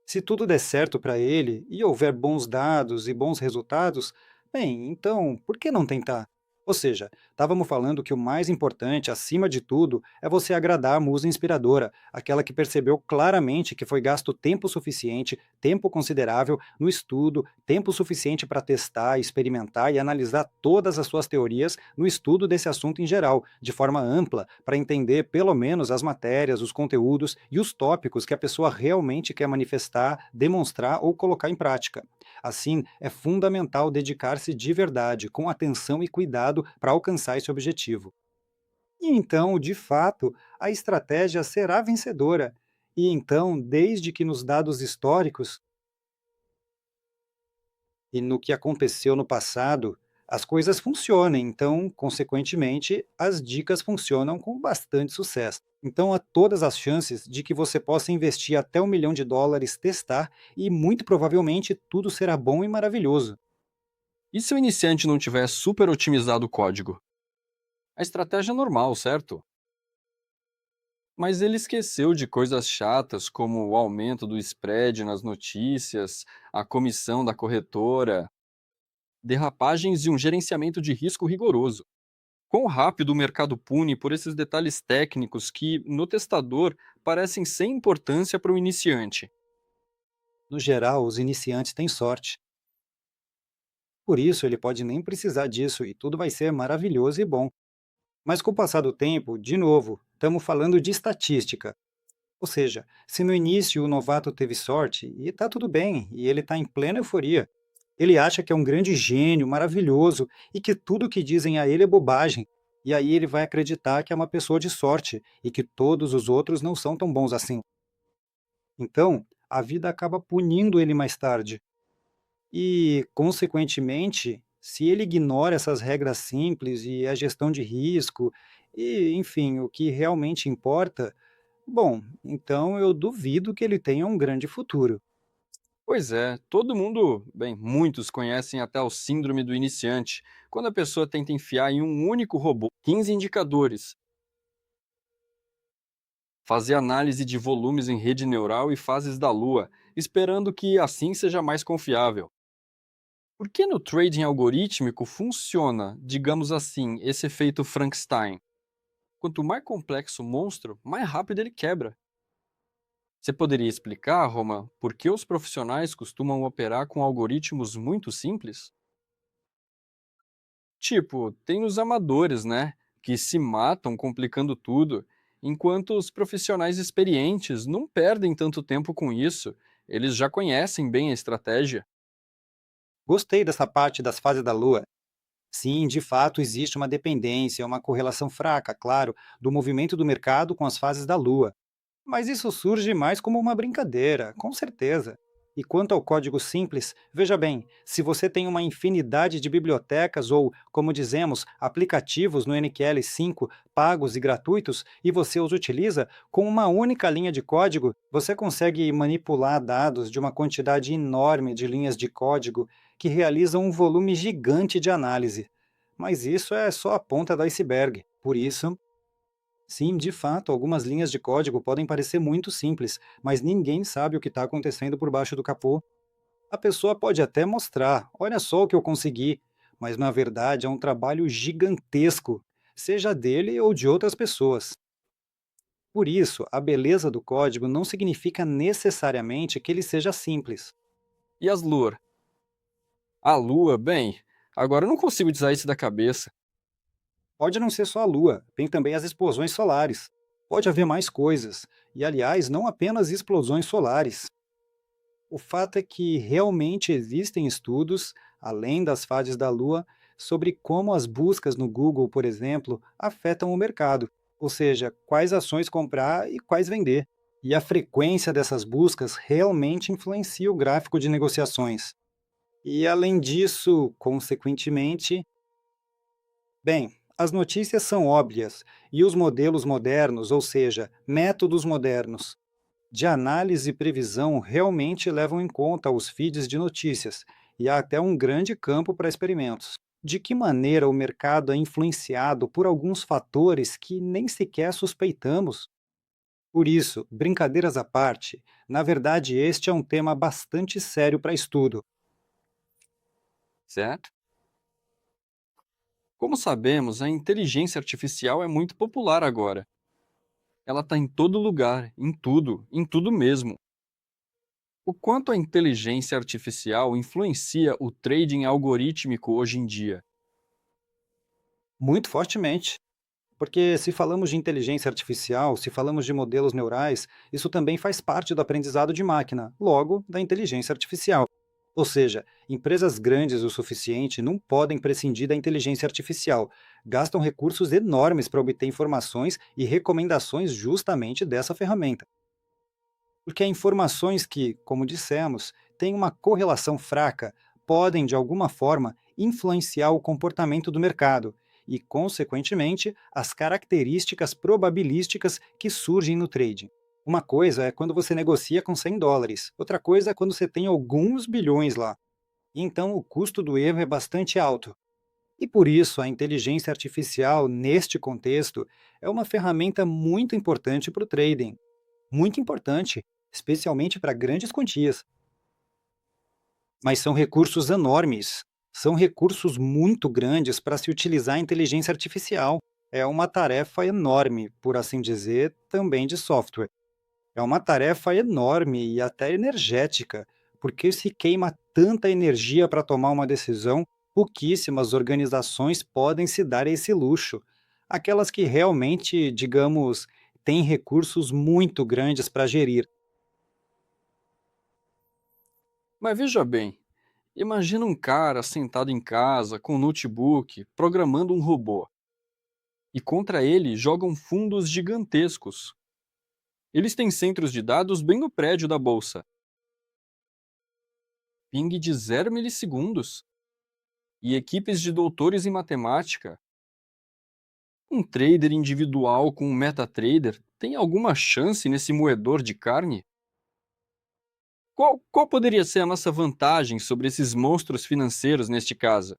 S1: Se tudo der certo para ele e houver bons dados e bons resultados, bem, então por que não tentar? Ou seja, estávamos falando que o mais importante, acima de tudo, é você agradar a musa inspiradora, aquela que percebeu claramente que foi gasto tempo suficiente, tempo considerável no estudo, tempo suficiente para testar, experimentar e analisar todas as suas teorias no estudo desse assunto em geral, de forma ampla, para entender pelo menos as matérias, os conteúdos e os tópicos que a pessoa realmente quer manifestar, demonstrar ou colocar em prática. Assim, é fundamental dedicar-se de verdade, com atenção e cuidado para alcançar esse objetivo. E então, de fato, a estratégia será vencedora. E então, desde que nos dados históricos e no que aconteceu no passado, as coisas funcionem. Então, consequentemente, as dicas funcionam com bastante sucesso. Então, há todas as chances de que você possa investir até US$ 1 milhão, testar e, muito provavelmente, tudo será bom e maravilhoso.
S2: E se o iniciante não tiver super otimizado o código? A estratégia é normal, certo? Mas ele esqueceu de coisas chatas como o aumento do spread nas notícias, a comissão da corretora, derrapagens e um gerenciamento de risco rigoroso. Quão rápido o mercado pune por esses detalhes técnicos que, no testador, parecem sem importância para o iniciante?
S1: No geral, os iniciantes têm sorte. Por isso, ele pode nem precisar disso e tudo vai ser maravilhoso e bom. Mas com o passar do tempo, de novo, estamos falando de estatística. Ou seja, se no início o novato teve sorte, e está tudo bem, e ele está em plena euforia. Ele acha que é um grande gênio, maravilhoso, e que tudo que dizem a ele é bobagem. E aí ele vai acreditar que é uma pessoa de sorte e que todos os outros não são tão bons assim. Então, a vida acaba punindo ele mais tarde. E, consequentemente, se ele ignora essas regras simples e a gestão de risco, e, enfim, o que realmente importa, bom, então eu duvido que ele tenha um grande futuro.
S2: Pois é, todo mundo, bem, muitos conhecem até o síndrome do iniciante, quando a pessoa tenta enfiar em um único robô 15 indicadores, fazer análise de volumes em rede neural e fases da Lua, esperando que assim seja mais confiável. Por que no trading algorítmico funciona, digamos assim, esse efeito Frankenstein? Quanto mais complexo o monstro, mais rápido ele quebra. Você poderia explicar, Roma, por que os profissionais costumam operar com algoritmos muito simples? Tipo, tem os amadores, né? Que se matam complicando tudo, enquanto os profissionais experientes não perdem tanto tempo com isso. Eles já conhecem bem a estratégia.
S1: Gostei dessa parte das fases da Lua. Sim, de fato existe uma dependência, uma correlação fraca, claro, do movimento do mercado com as fases da Lua. Mas isso surge mais como uma brincadeira, com certeza. E quanto ao código simples, veja bem, se você tem uma infinidade de bibliotecas ou, como dizemos, aplicativos no NQL5 pagos e gratuitos e você os utiliza, com uma única linha de código, você consegue manipular dados de uma quantidade enorme de linhas de código que realizam um volume gigante de análise. Mas isso é só a ponta do iceberg. Por isso, sim, de fato, algumas linhas de código podem parecer muito simples, mas ninguém sabe o que está acontecendo por baixo do capô. A pessoa pode até mostrar, olha só o que eu consegui, mas na verdade é um trabalho gigantesco, seja dele ou de outras pessoas. Por isso, a beleza do código não significa necessariamente que ele seja simples.
S2: E as Lua? A Lua, bem, agora eu não consigo tirar isso da cabeça.
S1: Pode não ser só a Lua, tem também as explosões solares. Pode haver mais coisas, e aliás, não apenas explosões solares. O fato é que realmente existem estudos, além das fases da Lua, sobre como as buscas no Google, por exemplo, afetam o mercado, ou seja, quais ações comprar e quais vender. E a frequência dessas buscas realmente influencia o gráfico de negociações. E além disso, consequentemente, bem, as notícias são óbvias e os modelos modernos, ou seja, métodos modernos, de análise e previsão realmente levam em conta os feeds de notícias, e há até um grande campo para experimentos. De que maneira o mercado é influenciado por alguns fatores que nem sequer suspeitamos? Por isso, brincadeiras à parte, na verdade este é um tema bastante sério para estudo.
S2: Certo? Como sabemos, a inteligência artificial é muito popular agora. Ela está em todo lugar, em tudo mesmo. O quanto a inteligência artificial influencia o trading algorítmico hoje em dia?
S1: Muito fortemente. Porque se falamos de inteligência artificial, se falamos de modelos neurais, isso também faz parte do aprendizado de máquina, logo, da inteligência artificial. Ou seja, empresas grandes o suficiente não podem prescindir da inteligência artificial. Gastam recursos enormes para obter informações e recomendações justamente dessa ferramenta. Porque informações que, como dissemos, têm uma correlação fraca, podem, de alguma forma, influenciar o comportamento do mercado e, consequentemente, as características probabilísticas que surgem no trading. Uma coisa é quando você negocia com US$ 100, outra coisa é quando você tem alguns bilhões lá. Então, o custo do erro é bastante alto. E por isso, a inteligência artificial, neste contexto, é uma ferramenta muito importante para o trading. Muito importante, especialmente para grandes quantias. Mas são recursos enormes. São recursos muito grandes para se utilizar a inteligência artificial. É uma tarefa enorme, por assim dizer, também de software. É uma tarefa enorme e até energética, porque se queima tanta energia para tomar uma decisão, pouquíssimas organizações podem se dar esse luxo. Aquelas que realmente, digamos, têm recursos muito grandes para gerir.
S2: Mas veja bem, Imagina um cara sentado em casa com um notebook, programando um robô, e contra ele jogam fundos gigantescos. Eles têm centros de dados bem no prédio da bolsa, ping de 0 milissegundos, e equipes de doutores em matemática. Um trader individual com um MetaTrader tem alguma chance nesse moedor de carne? Qual poderia ser a nossa vantagem sobre esses monstros financeiros neste caso?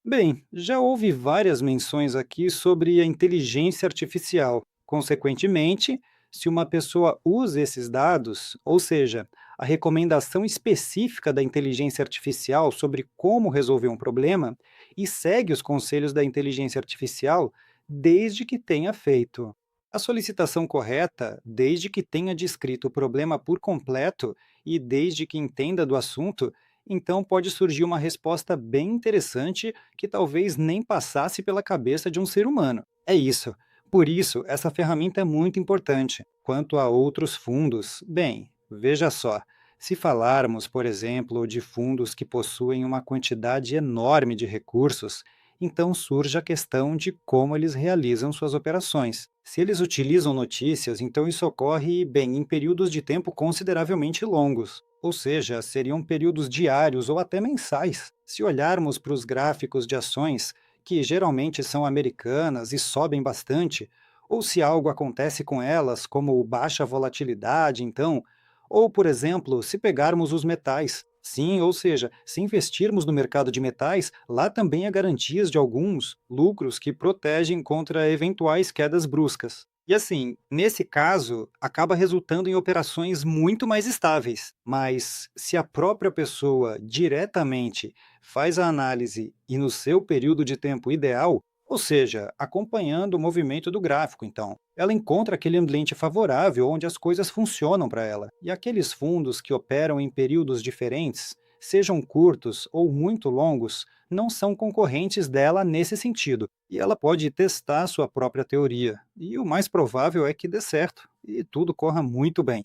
S1: Bem, já houve várias menções aqui sobre a inteligência artificial. Consequentemente, se uma pessoa usa esses dados, ou seja, a recomendação específica da inteligência artificial sobre como resolver um problema, e segue os conselhos da inteligência artificial, desde que tenha feito a solicitação correta, desde que tenha descrito o problema por completo e desde que entenda do assunto, então pode surgir uma resposta bem interessante que talvez nem passasse pela cabeça de um ser humano. É isso. Por isso, essa ferramenta é muito importante. Quanto a outros fundos, bem, veja só. Se falarmos, por exemplo, de fundos que possuem uma quantidade enorme de recursos, então surge a questão de como eles realizam suas operações. Se eles utilizam notícias, então isso ocorre, bem, em períodos de tempo consideravelmente longos, ou seja, seriam períodos diários ou até mensais. Se olharmos para os gráficos de ações, que geralmente são americanas e sobem bastante, ou se algo acontece com elas, como baixa volatilidade, então, ou, por exemplo, se pegarmos os metais. Sim, ou seja, se investirmos no mercado de metais, lá também há garantias de alguns lucros que protegem contra eventuais quedas bruscas. E assim, nesse caso, acaba resultando em operações muito mais estáveis. Mas se a própria pessoa diretamente faz a análise e no seu período de tempo ideal, ou seja, acompanhando o movimento do gráfico, então, ela encontra aquele ambiente favorável onde as coisas funcionam para ela. E aqueles fundos que operam em períodos diferentes, sejam curtos ou muito longos, não são concorrentes dela nesse sentido. E ela pode testar sua própria teoria. E o mais provável é que dê certo e tudo corra muito bem.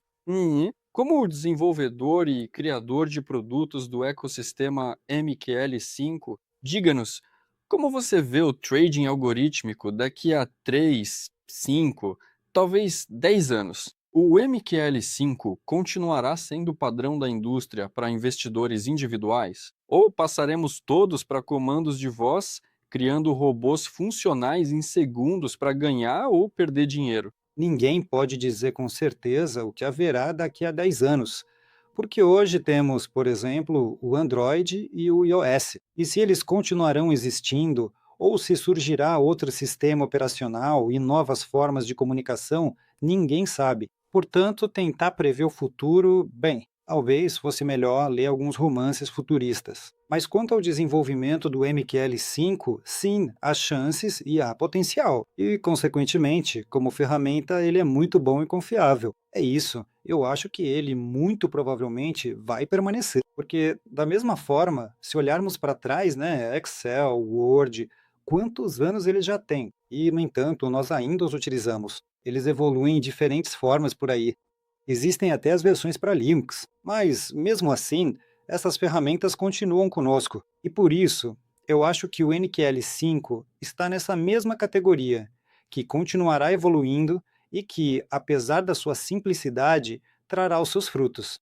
S2: Como desenvolvedor e criador de produtos do ecossistema MQL5, diga-nos como você vê o trading algorítmico daqui a 3, 5, talvez 10 anos. O MQL5 continuará sendo o padrão da indústria para investidores individuais? Ou passaremos todos para comandos de voz, criando robôs funcionais em segundos para ganhar ou perder dinheiro?
S1: Ninguém pode dizer com certeza o que haverá daqui a 10 anos, porque hoje temos, por exemplo, o Android e o iOS. E se eles continuarão existindo, ou se surgirá outro sistema operacional e novas formas de comunicação, ninguém sabe. Portanto, tentar prever o futuro, bem, talvez fosse melhor ler alguns romances futuristas. Mas quanto ao desenvolvimento do MQL5, sim, há chances e há potencial. E, consequentemente, como ferramenta, ele é muito bom e confiável. É isso. Eu acho que ele muito provavelmente vai permanecer. Porque, da mesma forma, se olharmos para trás, né, Excel, Word, quantos anos ele já tem? E, no entanto, nós ainda os utilizamos. Eles evoluem de diferentes formas por aí. Existem até as versões para Linux, mas, mesmo assim, essas ferramentas continuam conosco. E por isso, eu acho que o NQL5 está nessa mesma categoria, que continuará evoluindo e que, apesar da sua simplicidade, trará os seus frutos.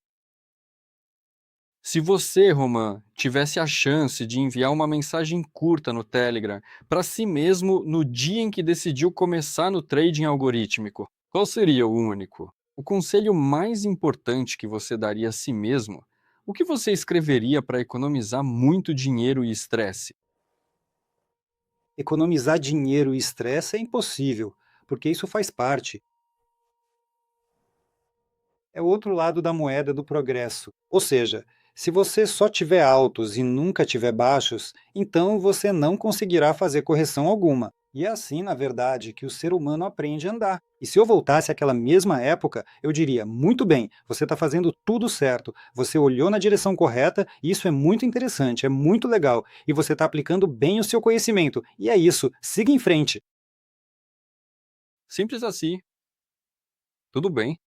S2: Se você, Roman, tivesse a chance de enviar uma mensagem curta no Telegram para si mesmo no dia em que decidiu começar no trading algorítmico, qual seria o único? O conselho mais importante que você daria a si mesmo? O que você escreveria para economizar muito dinheiro e estresse?
S1: Economizar dinheiro e estresse é impossível, porque isso faz parte. É o outro lado da moeda do progresso. Ou seja, se você só tiver altos e nunca tiver baixos, então você não conseguirá fazer correção alguma. E é assim, na verdade, que o ser humano aprende a andar. E se eu voltasse àquela mesma época, eu diria: muito bem, você está fazendo tudo certo, você olhou na direção correta, e isso é muito interessante, é muito legal, e você está aplicando bem o seu conhecimento. E é isso, siga em frente.
S2: Simples assim, tudo bem.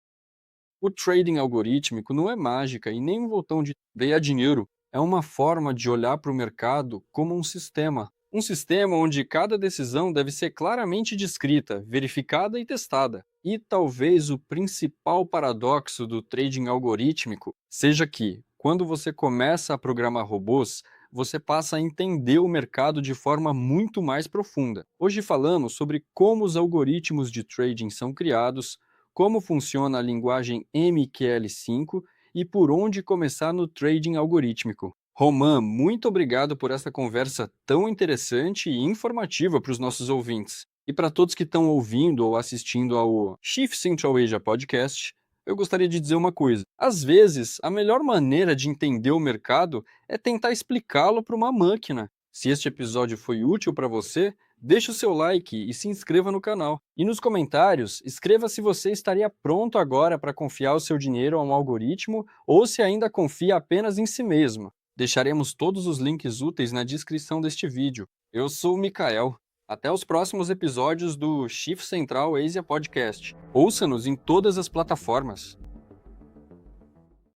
S2: O trading algorítmico não é mágica e nem um botão de ganhar dinheiro. É uma forma de olhar para o mercado como um sistema. Um sistema onde cada decisão deve ser claramente descrita, verificada e testada. E talvez o principal paradoxo do trading algorítmico seja que, quando você começa a programar robôs, você passa a entender o mercado de forma muito mais profunda. Hoje falamos sobre como os algoritmos de trading são criados, como funciona a linguagem MQL5 e por onde começar no trading algorítmico. Roman, muito obrigado por essa conversa tão interessante e informativa para os nossos ouvintes. E para todos que estão ouvindo ou assistindo ao Chief Central Asia Podcast, eu gostaria de dizer uma coisa. Às vezes, a melhor maneira de entender o mercado é tentar explicá-lo para uma máquina. Se este episódio foi útil para você, deixe o seu like e se inscreva no canal. E nos comentários, escreva se você estaria pronto agora para confiar o seu dinheiro a um algoritmo ou se ainda confia apenas em si mesmo. Deixaremos todos os links úteis na descrição deste vídeo. Eu sou o Mikael. Até os próximos episódios do Chief Central Asia Podcast. Ouça-nos em todas as plataformas.